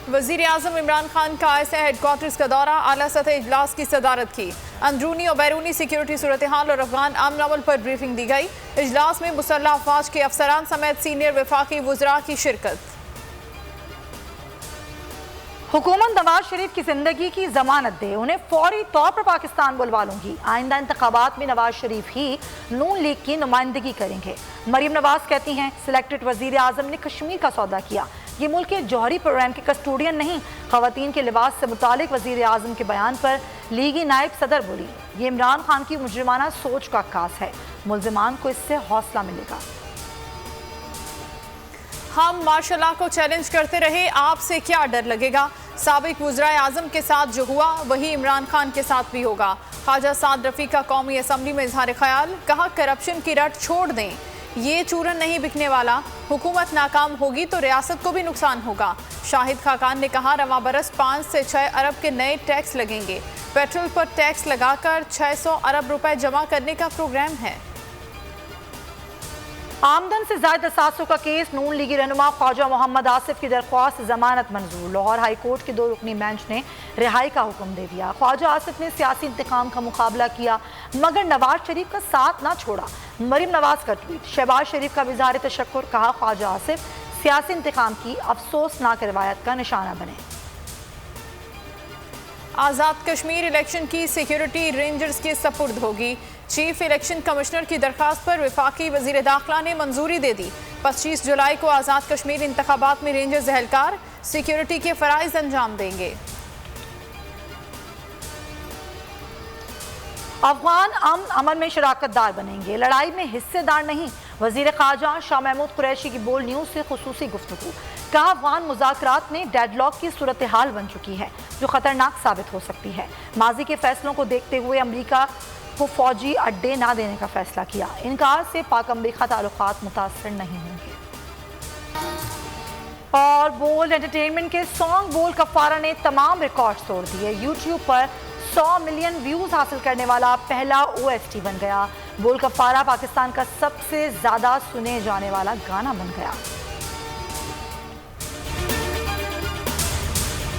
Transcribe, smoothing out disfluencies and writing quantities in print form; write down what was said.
वजीर आजम इमरान खान का ISA headquarters का दौरा, आला सतह इजलास की सदारत की। अंदरूनी और बैरूनी सिक्योरिटी सूरत हाल और अफगान अमन अमल पर ब्रीफिंग दी गई। इजलास में मुसल्लह अफवाज के अफसरान समेत सीनियर वफाकी वुज़रा की शिरकत। हुकूमत नवाज शरीफ की जिंदगी की जमानत दे, उन्हें फौरी तौर पर पाकिस्तान बुलवा लूंगी। आइंदा इंतखाबात में नवाज शरीफ ही नून लीग की नुमाइंदगी करेंगे। मरीम नवाज कहती हैं सिलेक्टेड वजीर आजम ने कश्मीर का सौदा किया, ये मुल्क के जौहरी प्रोग्राम के कस्टोडियन नहीं। खवातीन के लिबास से मुतालिक वजीर आजम के बयान पर लीगी नायब सदर बोली, ये इमरान खान की मुजरिमाना सोच का अक्कास है, मुलजिमान को इससे हौसला मिलेगा। हम मार्शल लॉ को चैलेंज करते रहे, आपसे क्या डर लगेगा। साबिक वुज़रा आज़म के साथ जो हुआ वही इमरान खान के साथ भी होगा। ख्वाजा साद रफ़ी का कौमी असम्बली में इजहार ख्याल, कहा करप्शन की रट छोड़ दें, ये चूरन नहीं बिकने वाला। हुकूमत नाकाम होगी तो रियासत को भी नुकसान होगा। शाहिद खाकान ने कहा रवां बरस 5 से 6 अरब के नए टैक्स लगेंगे। पेट्रोल पर टैक्स लगाकर 600 अरब रुपए जमा करने का प्रोग्राम है। आमदन से ज़ायद 700 का केस, नून लीगी रहनुमा ख्वाजा मोहम्मद आसिफ की दरख्वास्त जमानत मंजूर। लाहौर हाई कोर्ट के 2 रुकनी बेंच ने रिहाई का हुक्म दे दिया। ख्वाजा आसिफ ने सियासी इंतकाम का मुकाबला किया मगर नवाज शरीफ का साथ ना छोड़ा। मरीम नवाज का ट्वीट, शहबाज शरीफ का इज़हार तशक्कुर, कहा ख्वाजा आसिफ सियासी इंतकाम की अफसोसनाक रवायत का निशाना बने। आज़ाद कश्मीर इलेक्शन की सिक्योरिटी रेंजर्स के सपुर्द होगी। चीफ इलेक्शन कमिश्नर की दरखास्त पर वफाकी वजीर दाखिला ने मंजूरी दे दी। 25 जुलाई को आज़ाद कश्मीर इंतखाबात में रेंजर्स एहलकार सिक्योरिटी के फराइज अंजाम देंगे। अफगान अमन में शराकतदार बनेंगे, लड़ाई में हिस्सेदार नहीं। वजीर खारजा शाह महमूद कुरैशी की बोल न्यूज़ से खुसूसी गुफ्तगू, कहा अफगान मुज़ाकरात में डेडलॉक की सूरत हाल बन चुकी है जो खतरनाक साबित हो सकती है। माजी के फैसलों को देखते हुए अमरीका को फौजी अड्डे ना देने का फैसला किया। इनकार से पाक अमरीका ताल्लुकात मुतासर नहीं होंगे। और बोल्ड एंटरटेनमेंट के सॉन्ग बोल कफारा ने तमाम रिकॉर्ड तोड़ दिए। यूट्यूब पर 100 मिलियन व्यूज हासिल करने वाला पहला OST बन गया। बोल कफारा पाकिस्तान का सबसे ज्यादा सुने जाने वाला गाना बन गया।